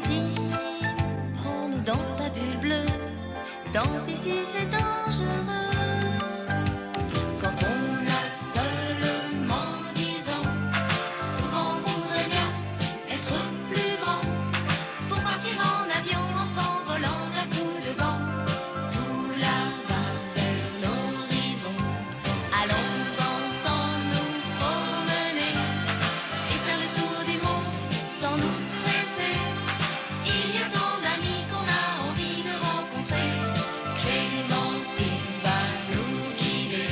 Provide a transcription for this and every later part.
Clémentine, prends-nous dans ta bulle bleue. Tant pis si c'est dangereux. Quand on a seulement 10 ans, souvent on voudrait bien être plus grand. Faut partir en avion en s'envolant d'un coup de vent. Tout là-bas vers l'horizon. Allons ensemble nous promener et faire le tour du monde sans nous presser. Il y a tant d'amis qu'on a envie de rencontrer. Clémentine va nous guider.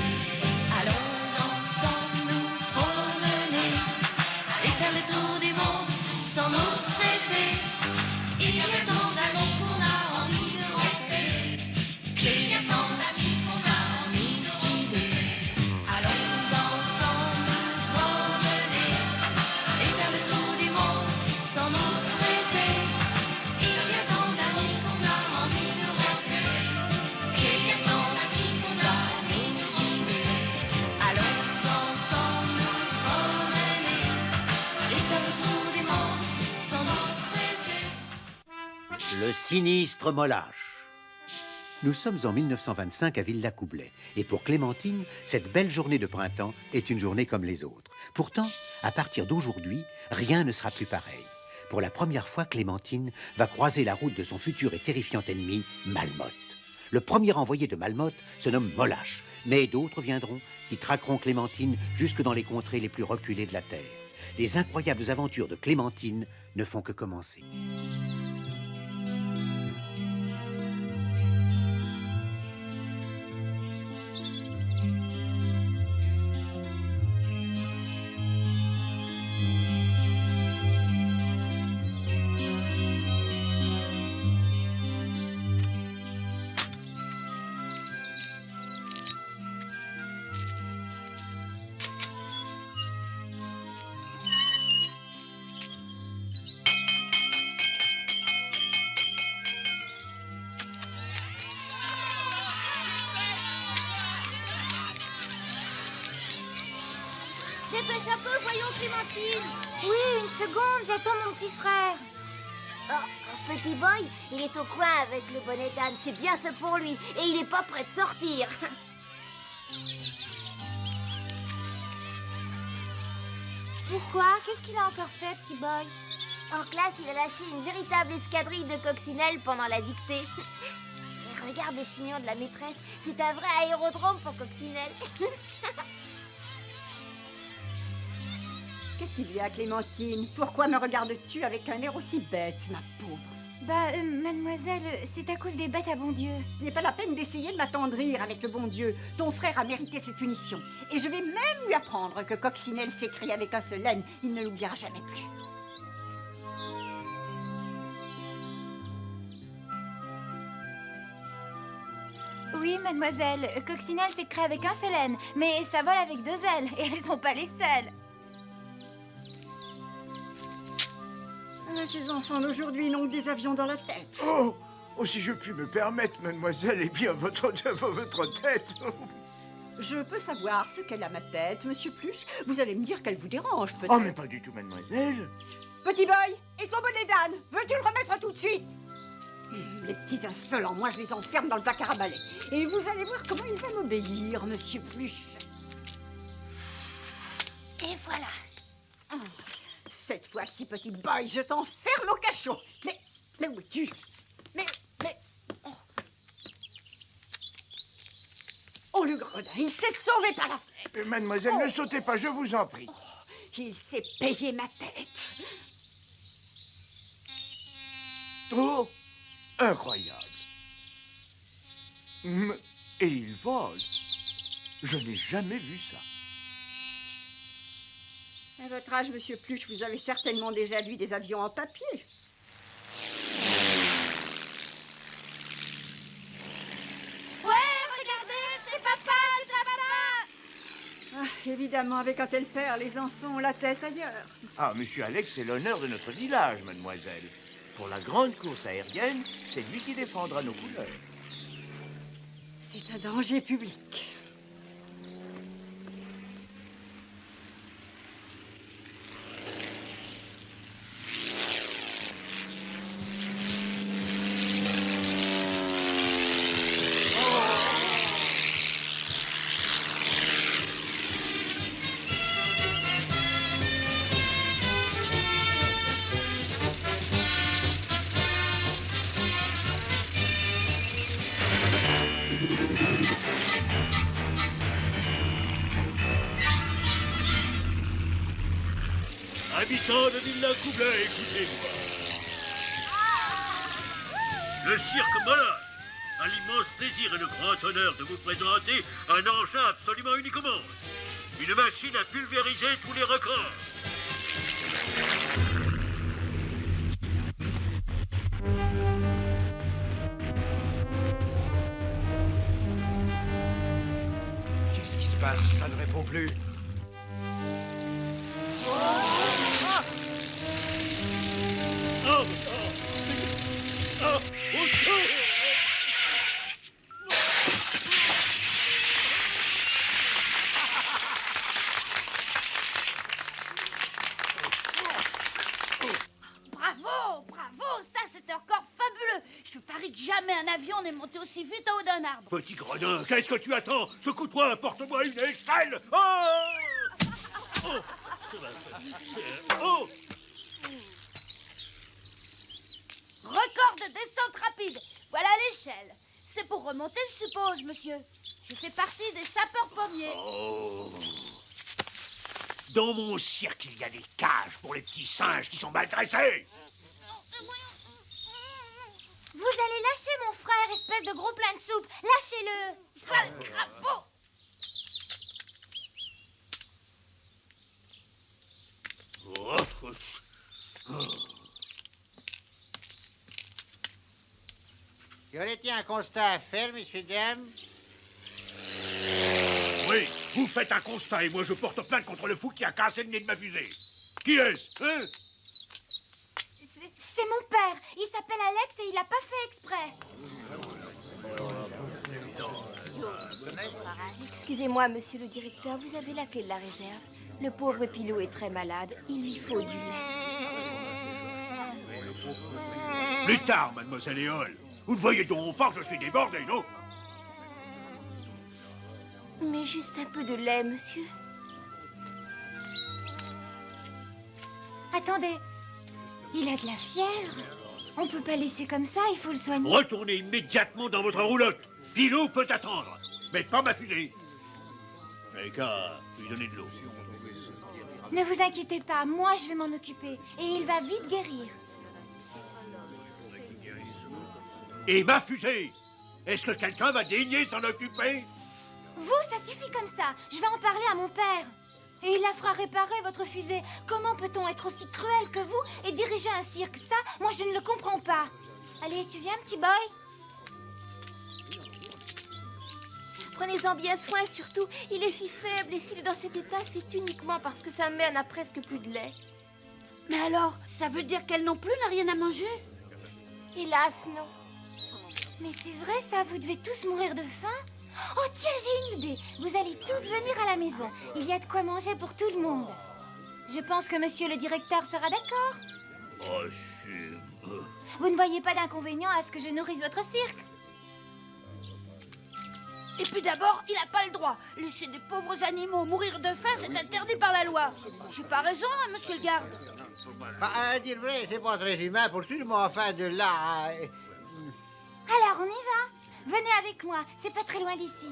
Allons ensemble nous promener et faire le tour du monde sans nous presser. Il y a tant d'amis qu'on a envie de rester. Il y a tant d'amis qu'on a envie de guider. Allons ensemble nous promener et faire le tour du monde sans nous presser. Il y a tant d'amis qu'on a envie de rester. Il y a tant d'amis qu'on a envie de guider. Allons ensemble nous promener et faire le tour du monde sans nous presser. Le sinistre Molâche. Nous sommes en 1925 à Villacoublay. Et pour Clémentine, cette belle journée de printemps est une journée comme les autres. Pourtant, à partir d'aujourd'hui, rien ne sera plus pareil. Pour la première fois, Clémentine va croiser la route de son futur et terrifiant ennemi, Malmotte. Le premier envoyé de Malmotte se nomme Molâche, mais d'autres viendront qui traqueront Clémentine jusque dans les contrées les plus reculées de la Terre. Les incroyables aventures de Clémentine ne font que commencer. Dépêche un peu, voyons Clémentine. Oui, une seconde, j'attends mon petit frère. Oh, petit boy, il est au coin avec le bonnet d'âne. C'est bien fait pour lui. Et il est pas prêt de sortir. Pourquoi? Qu'est-ce qu'il a encore fait, petit boy? En classe, il a lâché une véritable escadrille de coccinelles pendant la dictée. Et regarde le chignon de la maîtresse. C'est un vrai aérodrome pour coccinelles. Qu'est-ce qu'il y a, Clémentine? Pourquoi me regardes-tu avec un air aussi bête, ma pauvre? Mademoiselle, c'est à cause des bêtes à bon Dieu. Ce n'est pas la peine d'essayer de m'attendrir avec le bon Dieu. Ton frère a mérité cette punition. Et je vais même lui apprendre que Coccinelle s'écrie avec un seul N. Il ne l'oubliera jamais plus. Oui, mademoiselle, Coccinelle s'écrit avec un seul N, mais ça vole avec 2 ailes, et elles sont pas les seules. Ah, ces enfants d'aujourd'hui n'ont que des avions dans la tête. Oh, si je puis me permettre, mademoiselle, eh bien, votre tête. Je peux savoir ce qu'elle a ma tête, monsieur Pluche. Vous allez me dire qu'elle vous dérange, peut-être. Oh, mais pas du tout, mademoiselle. Petit boy, et ton bonnet d'âne, veux-tu le remettre tout de suite? Les petits insolents, moi je les enferme dans le placard à balai. Et vous allez voir comment il va m'obéir, monsieur Pluche. Et voilà. Cette fois-ci, petit boy, je t'enferme au cachot. Mais où es-tu? Mais... Oh, le gredin, il s'est sauvé par la fenêtre. Mademoiselle, ne sautez pas, je vous en prie. Il s'est payé ma tête. Oh, incroyable. Et il vole. Je n'ai jamais vu ça. À votre âge, monsieur Pluche, vous avez certainement déjà vu des avions en papier. Évidemment, avec un tel père, les enfants ont la tête ailleurs. Ah, monsieur Alex, c'est l'honneur de notre village, mademoiselle. Pour la grande course aérienne, c'est lui qui défendra nos couleurs. C'est un danger public. Habitants de Villa Coublet, écoutez-moi. Le cirque Molage a l'immense plaisir et le grand honneur de vous présenter un engin absolument unique au monde. Une machine à pulvériser tous les records. Qu'est-ce qui se passe? Ça ne répond plus. Bravo, bravo, ça c'est un record fabuleux. Je parie que jamais un avion n'est monté aussi vite en haut d'un arbre. Petit gredin, qu'est-ce que tu attends? Secoue-toi, apporte-moi une échelle. Oh, oh, ça va, oh. Record de descente rapide. Voilà l'échelle. C'est pour remonter, je suppose, monsieur. Je fais partie des sapeurs-pommiers. Oh. Dans mon cirque, il y a des cages pour les petits singes qui sont mal dressés. Vous allez lâcher mon frère, espèce de gros plein de soupe. Lâchez-le. Sale crapaud. Oh, oh. Y aurait-il un constat à faire, messieurs, dames? Oui, vous faites un constat et moi je porte plainte contre le fou qui a cassé le nez de ma fusée. Qui est-ce, hein? C'est mon père. Il s'appelle Alex et il n'a pas fait exprès. Excusez-moi, monsieur le directeur, vous avez la clé de la réserve. Le pauvre Pilou est très malade. Il lui faut du lait. Plus tard, mademoiselle Éole. Vous ne voyez donc pas que je suis débordé, non? Mais juste un peu de lait, monsieur. Attendez. Il a de la fièvre. On peut pas laisser comme ça, il faut le soigner. Retournez immédiatement dans votre roulotte. Pilou peut attendre, mais pas ma fusée. Et qu'à lui donner de l'eau. Ne vous inquiétez pas, moi je vais m'en occuper. Et il va vite guérir. Et ma fusée? Est-ce que quelqu'un va daigner s'en occuper? Vous, ça suffit comme ça. Je vais en parler à mon père. Et il la fera réparer, votre fusée. Comment peut-on être aussi cruel que vous et diriger un cirque? Ça, moi, je ne le comprends pas. Allez, tu viens, petit boy? Prenez-en bien soin, surtout. Il est si faible et s'il est dans cet état, c'est uniquement parce que sa mère n'a presque plus de lait. Mais alors, ça veut dire qu'elle non plus n'a rien à manger? Hélas, non. Mais c'est vrai, ça, vous devez tous mourir de faim? Oh, tiens, j'ai une idée. Vous allez tous venir à la maison. Il y a de quoi manger pour tout le monde. Je pense que monsieur le directeur sera d'accord. Oh, c'est... Vous ne voyez pas d'inconvénient à ce que je nourrisse votre cirque? Et puis d'abord, il n'a pas le droit. Laisser des pauvres animaux mourir de faim, c'est interdit par la loi. J'ai pas raison, hein, monsieur le garde? Bah, à dire vrai, c'est pas très humain pour tout le monde, enfin, de là... Alors, on y va. Venez avec moi, c'est pas très loin d'ici.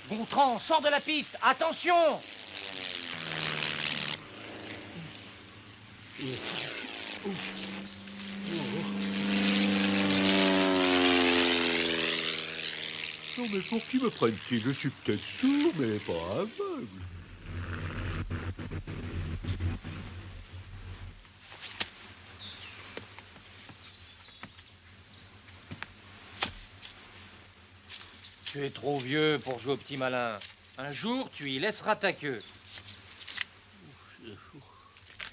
Gontran, sors de la piste! Attention! Non, mais pour qui me prennent-ils? Je suis peut-être sourd, mais pas aveugle. Tu es trop vieux pour jouer au petit malin. Un jour, tu y laisseras ta queue.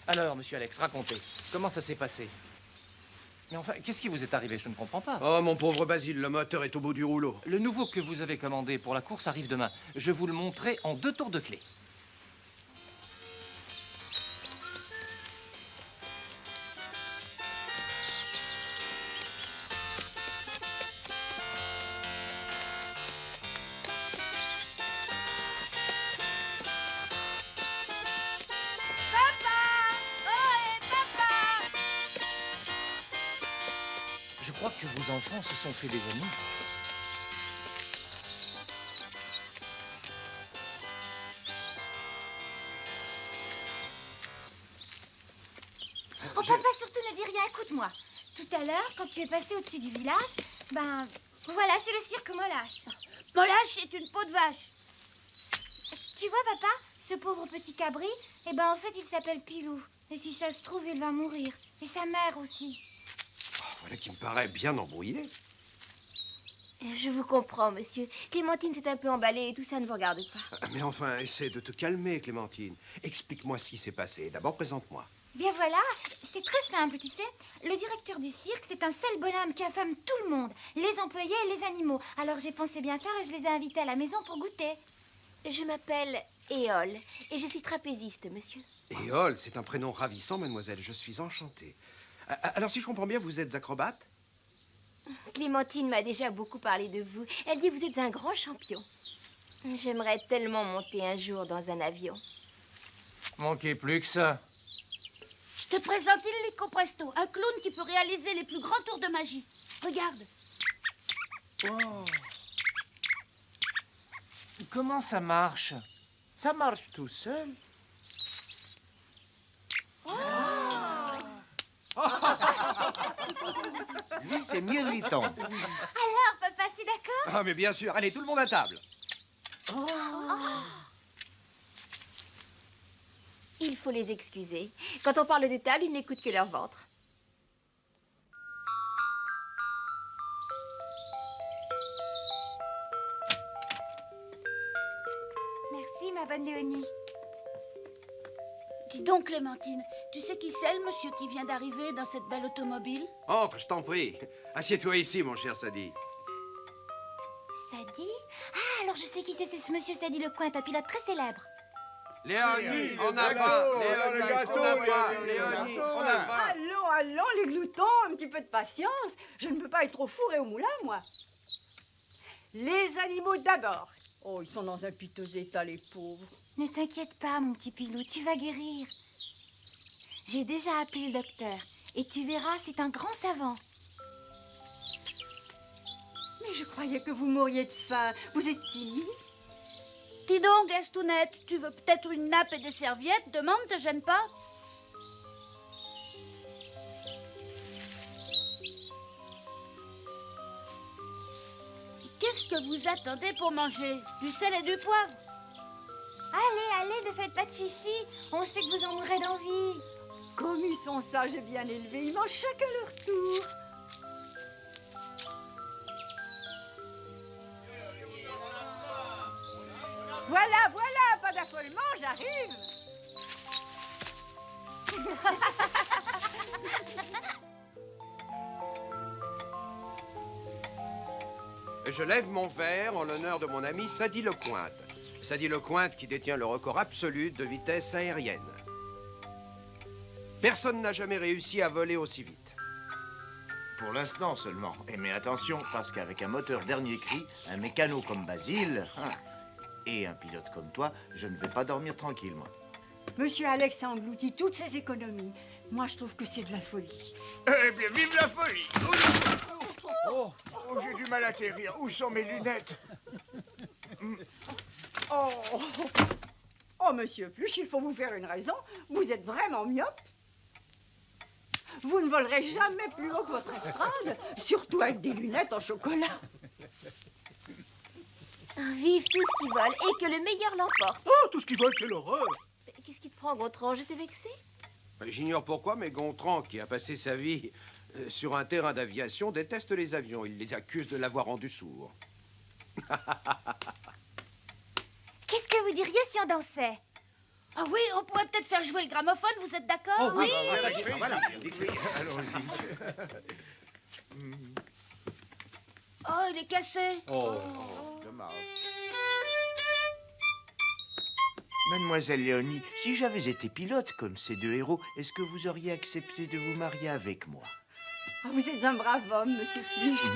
Alors, monsieur Alex, racontez. Comment ça s'est passé? Mais enfin, qu'est-ce qui vous est arrivé? Je ne comprends pas. Oh, mon pauvre Basile, le moteur est au bout du rouleau. Le nouveau que vous avez commandé pour la course arrive demain. Je vous le montrerai en 2 tours de clé. crois que vos enfants se sont fait des amis. Oh, papa, surtout ne dis rien, écoute-moi. Tout à l'heure, quand tu es passé au-dessus du village, ben, voilà, c'est le cirque Molache. Molache est une peau de vache. Tu vois, papa, ce pauvre petit cabri, eh ben, en fait, il s'appelle Pilou. Et si ça se trouve, il va mourir. Et sa mère aussi. Oh, voilà qui me paraît bien embrouillé. Je vous comprends, monsieur. Clémentine s'est un peu emballée et tout ça ne vous regarde pas. Mais enfin, essaie de te calmer, Clémentine. Explique-moi ce qui s'est passé. D'abord, présente-moi. Bien voilà, c'est très simple, tu sais. Le directeur du cirque, c'est un seul bonhomme qui affame tout le monde, les employés et les animaux. Alors j'ai pensé bien faire et je les ai invités à la maison pour goûter. Je m'appelle Éole et je suis trapéziste, monsieur. Éole, c'est un prénom ravissant, mademoiselle. Je suis enchanté. Alors, si je comprends bien, vous êtes acrobate? Clémentine m'a déjà beaucoup parlé de vous. Elle dit que vous êtes un grand champion. J'aimerais tellement monter un jour dans un avion. Manquez plus que ça. Je te présente Illico Presto, un clown qui peut réaliser les plus grands tours de magie. Regarde. Oh. Comment ça marche? Ça marche tout seul. Lui, c'est mieux Liton. Alors, papa, c'est d'accord? Ah, mais bien sûr. Allez, tout le monde à table. Il faut les excuser. Quand on parle de table, ils n'écoutent que leur ventre. Merci, ma bonne Léonie. Dis donc, Clémentine, tu sais qui c'est le monsieur qui vient d'arriver dans cette belle automobile? Entre, je t'en prie. Assieds-toi ici, mon cher Sadi. Sadi? Ah, alors je sais qui c'est ce monsieur Sadi Lecointe, un pilote très célèbre. Léonie, on a faim. Léonie, on a faim. Léonie, on a faim. Allons, les gloutons, un petit peu de patience. Je ne peux pas être au four et au moulin, moi. Les animaux d'abord. Oh, ils sont dans un piteux état, les pauvres. Ne t'inquiète pas, mon petit Pilou, tu vas guérir. J'ai déjà appelé le docteur, et tu verras, c'est un grand savant. Mais je croyais que vous mouriez de faim. Vous êtes timide? Dis donc, Gastounette, tu veux peut-être une nappe et des serviettes? Demande, te gêne pas? Qu'est-ce que vous attendez pour manger? Du sel et du poivre? Allez, ne faites pas de chichi. On sait que vous en mourrez d'envie. Comme ils sont sages et bien élevés, ils mangent chacun leur tour. Voilà, pas d'affolement, j'arrive. Je lève mon verre en l'honneur de mon ami Sadi Lecointe. Sadi Lecointe qui détient le record absolu de vitesse aérienne. Personne n'a jamais réussi à voler aussi vite. Pour l'instant seulement. Mais attention, parce qu'avec un moteur dernier cri, un mécano comme Basile et un pilote comme toi, je ne vais pas dormir tranquille, moi. Monsieur Alex a englouti toutes ses économies. Moi, je trouve que c'est de la folie. Eh bien, vive la folie! Oh, j'ai du mal à atterrir. Où sont mes lunettes? Oh, monsieur Pluche, il faut vous faire une raison. Vous êtes vraiment myope. Vous ne volerez jamais plus haut que votre estrade, surtout avec des lunettes en chocolat. Vive tout ce qui vole et que le meilleur l'emporte. Oh, tout ce qui vole, quelle horreur! Qu'est-ce qui te prend, Gontran? Je t'ai vexé? J'ignore pourquoi, mais Gontran, qui a passé sa vie sur un terrain d'aviation, déteste les avions. Il les accuse de l'avoir rendu sourd. Qu'est-ce que vous diriez si on dansait? Ah oui, on pourrait peut-être faire jouer le gramophone, vous êtes d'accord? Oui, voilà. Allons-y. Oh, il est cassé. Dommage. Mademoiselle Léonie, si j'avais été pilote comme ces deux héros, est-ce que vous auriez accepté de vous marier avec moi? Ah, vous êtes un brave homme, monsieur Pluche.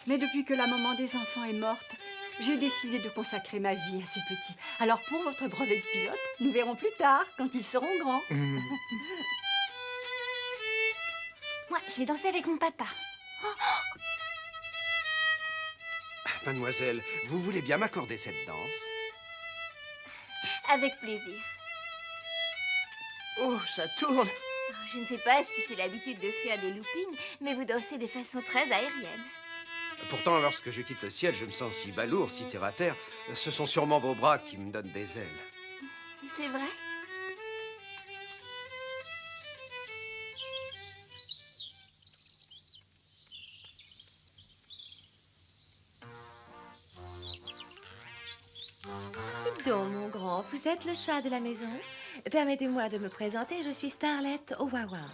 Mais depuis que la maman des enfants est morte, j'ai décidé de consacrer ma vie à ces petits. Alors pour votre brevet de pilote, nous verrons plus tard, quand ils seront grands. Moi, je vais danser avec mon papa. Mademoiselle, vous voulez bien m'accorder cette danse? Avec plaisir. Oh, ça tourne. Oh, je ne sais pas si c'est l'habitude de faire des loopings, mais vous dansez de façon très aérienne. Pourtant, lorsque je quitte le ciel, je me sens si balourd, si terre à terre. Ce sont sûrement vos bras qui me donnent des ailes. C'est vrai? Dites donc, mon grand, vous êtes le chat de la maison? Permettez-moi de me présenter, je suis Starlet Owawa.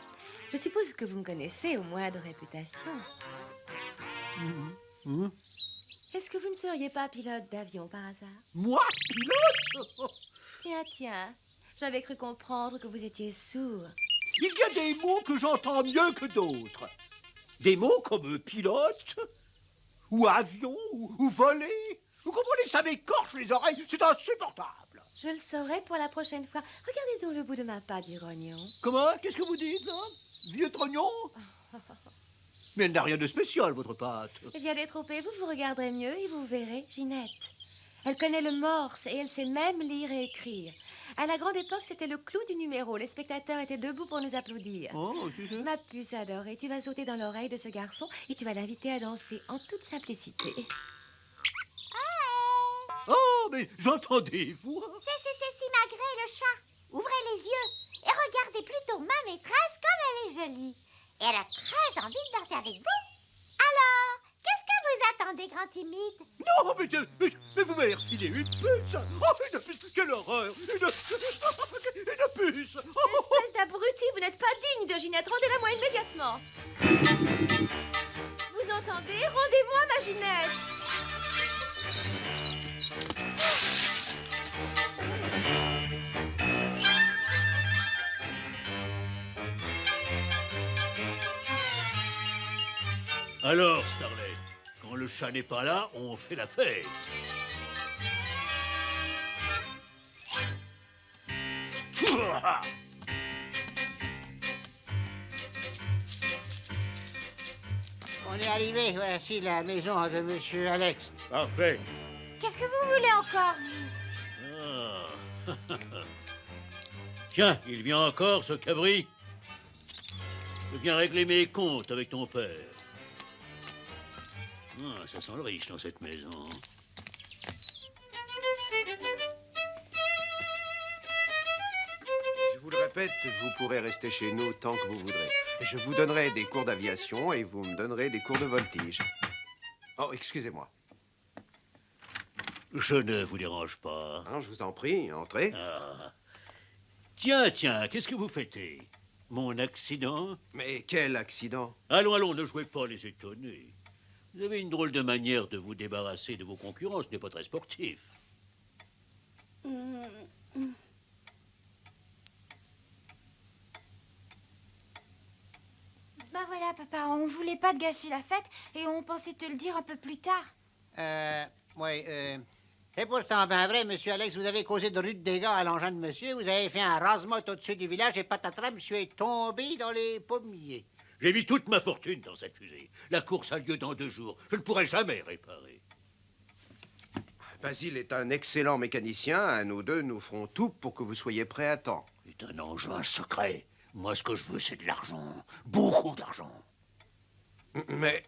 Je suppose que vous me connaissez, au moins de réputation. Est-ce que vous ne seriez pas pilote d'avion par hasard? Moi, pilote? Tiens, tiens, j'avais cru comprendre que vous étiez sourd. Il y a des mots que j'entends mieux que d'autres. Des mots comme pilote, ou avion, ou voler. Vous comprenez, ça m'écorche les oreilles, c'est insupportable. Je le saurai pour la prochaine fois. Regardez donc le bout de ma patte, du rognon. Comment? Qu'est-ce que vous dites, là? Vieux trognon? Mais elle n'a rien de spécial, votre pâte. Eh bien, détrompez-vous, vous regarderez mieux et vous verrez Ginette. Elle connaît le morse et elle sait même lire et écrire. À la grande époque, c'était le clou du numéro. Les spectateurs étaient debout pour nous applaudir. Oh, ma puce adorée, tu vas sauter dans l'oreille de ce garçon et tu vas l'inviter à danser en toute simplicité. Oh, mais j'entendais vous. C'est Simagrée, le chat. Ouvrez les yeux et regardez plutôt ma maîtresse comme elle est jolie. Et elle a très envie de danser avec vous. Alors, qu'est-ce que vous attendez, grand timide? Non, mais vous m'avez refilé une puce. Oh, une puce, quelle horreur. Une puce. Espèce d'abruti, vous n'êtes pas digne de Ginette. Rendez-la-moi immédiatement. Vous entendez? Rendez-moi ma Ginette. Alors, Starlet, quand le chat n'est pas là, on fait la fête. On est arrivé, voici la maison de Monsieur Alex. Parfait. Qu'est-ce que vous voulez encore, vous? Ah. Tiens, il vient encore, ce cabri. Je viens régler mes comptes avec ton père. Ah, ça sent le riche dans cette maison. Je vous le répète, vous pourrez rester chez nous tant que vous voudrez. Je vous donnerai des cours d'aviation et vous me donnerez des cours de voltige. Oh, excusez-moi. Je ne vous dérange pas. Non, je vous en prie, entrez. Ah. Tiens, qu'est-ce que vous fêtez? Mon accident? Mais quel accident? Allons, ne jouez pas les étonnés. Vous avez une drôle de manière de vous débarrasser de vos concurrents, ce n'est pas très sportif. Bah voilà, papa, on voulait pas te gâcher la fête et on pensait te le dire un peu plus tard. Oui, c'est pourtant bien vrai, Monsieur Alex, vous avez causé de rudes dégâts à l'engin de monsieur, vous avez fait un rase-motte au-dessus du village et patatras, monsieur est tombé dans les pommiers. J'ai mis toute ma fortune dans cette fusée. La course a lieu dans 2 jours. Je ne pourrai jamais réparer. Basile est un excellent mécanicien. À nous deux, nous ferons tout pour que vous soyez prêts à temps. C'est un engin secret. Moi, ce que je veux, c'est de l'argent. Beaucoup d'argent. Mais...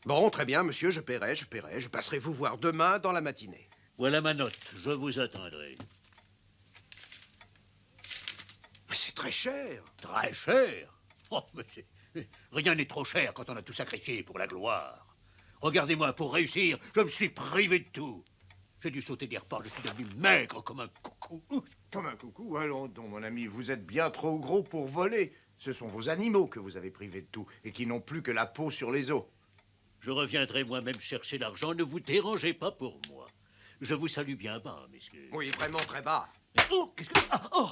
Bon, très bien, monsieur, je paierai. Je passerai vous voir demain dans la matinée. Voilà ma note. Je vous attendrai. Mais c'est très cher. Très cher? Oh, mais rien n'est trop cher quand on a tout sacrifié pour la gloire. Regardez-moi, pour réussir, je me suis privé de tout. J'ai dû sauter des repas, je suis devenu maigre comme un coucou. Comme un coucou? Allons donc, mon ami, vous êtes bien trop gros pour voler. Ce sont vos animaux que vous avez privés de tout et qui n'ont plus que la peau sur les os. Je reviendrai moi-même chercher l'argent, ne vous dérangez pas pour moi. Je vous salue bien bas, messieurs. Oui, vraiment très bas. Oh, qu'est-ce que... Ah, oh,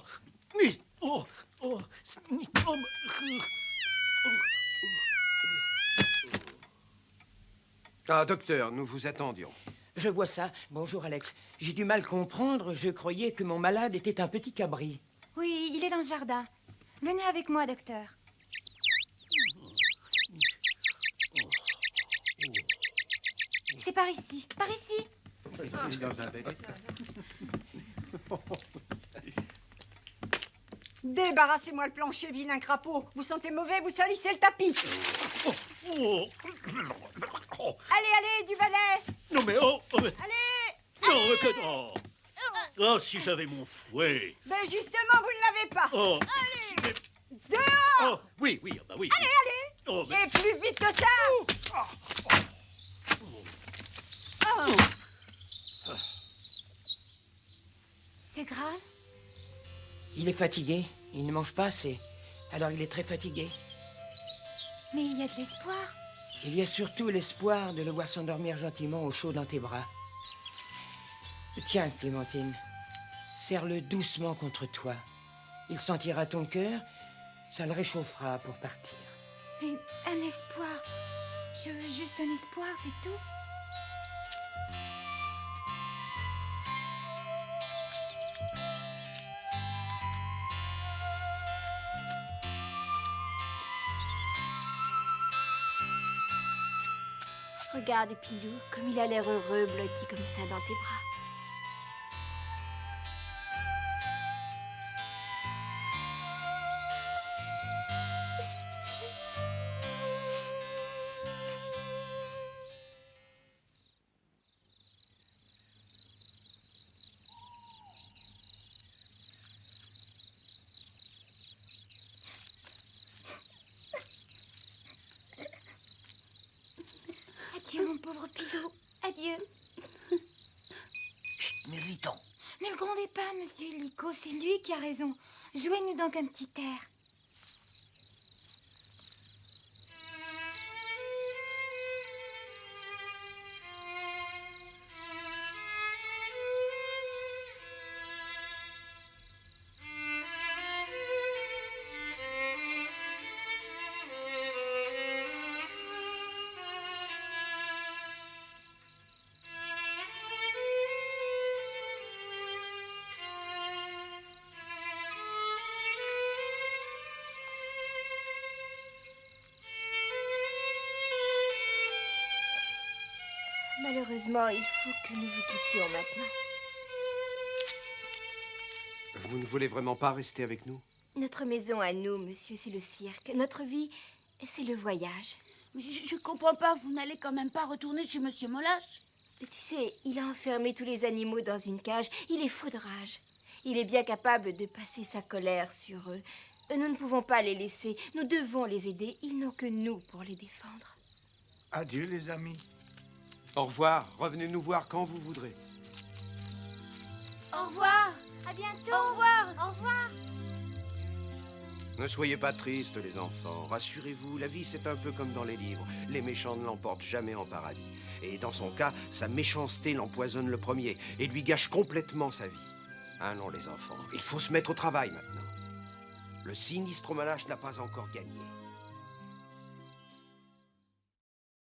mais... Oh, oh, oh, Ah, docteur, nous vous attendions. Je vois ça. Bonjour, Alex. J'ai du mal comprendre. Je croyais que mon malade était un petit cabri. Oui, il est dans le jardin. Venez avec moi, docteur. C'est par ici, par ici. Il est dans un bel état. Débarrassez-moi le plancher, vilain crapaud. Vous sentez mauvais, vous salissez le tapis. Allez, allez, du balai. Non mais oh, Allez. non mais que oh. Oh, si j'avais mon fouet. Ben justement, vous ne l'avez pas. Oh. Allez. Dehors. Oh, oui, oui, bah oui. Allez, allez. Oh, mais... Et plus vite que ça. C'est grave? Il est fatigué. Il ne mange pas assez. Alors il est très fatigué. Mais il y a de l'espoir. Il y a surtout l'espoir de le voir s'endormir gentiment au chaud dans tes bras. Tiens, Clémentine, serre-le doucement contre toi. Il sentira ton cœur, ça le réchauffera pour partir. Mais un espoir. Je veux juste un espoir, c'est tout. Regarde, Pilou, comme il a l'air heureux, blotti comme ça dans tes bras. Adieu, mon pauvre Pilou. Adieu. Chut, méritons. Ne le grondez pas, monsieur Lico. C'est lui qui a raison. Jouez-nous donc un petit air. Malheureusement, il faut que nous vous quittions maintenant. Vous ne voulez vraiment pas rester avec nous? Notre maison à nous, monsieur, c'est le cirque. Notre vie, c'est le voyage. Mais je comprends pas, vous n'allez quand même pas retourner chez monsieur Molache? Tu sais, il a enfermé tous les animaux dans une cage. Il est fou de rage. Il est bien capable de passer sa colère sur eux. Nous ne pouvons pas les laisser. Nous devons les aider. Ils n'ont que nous pour les défendre. Adieu, les amis. Au revoir, revenez nous voir quand vous voudrez. Au revoir. À bientôt. Au revoir. Au revoir. Ne soyez pas tristes, les enfants. Rassurez-vous, la vie, c'est un peu comme dans les livres. Les méchants ne l'emportent jamais en paradis. Et dans son cas, sa méchanceté l'empoisonne le premier et lui gâche complètement sa vie. Allons, les enfants, il faut se mettre au travail maintenant. Le sinistre Molache n'a pas encore gagné.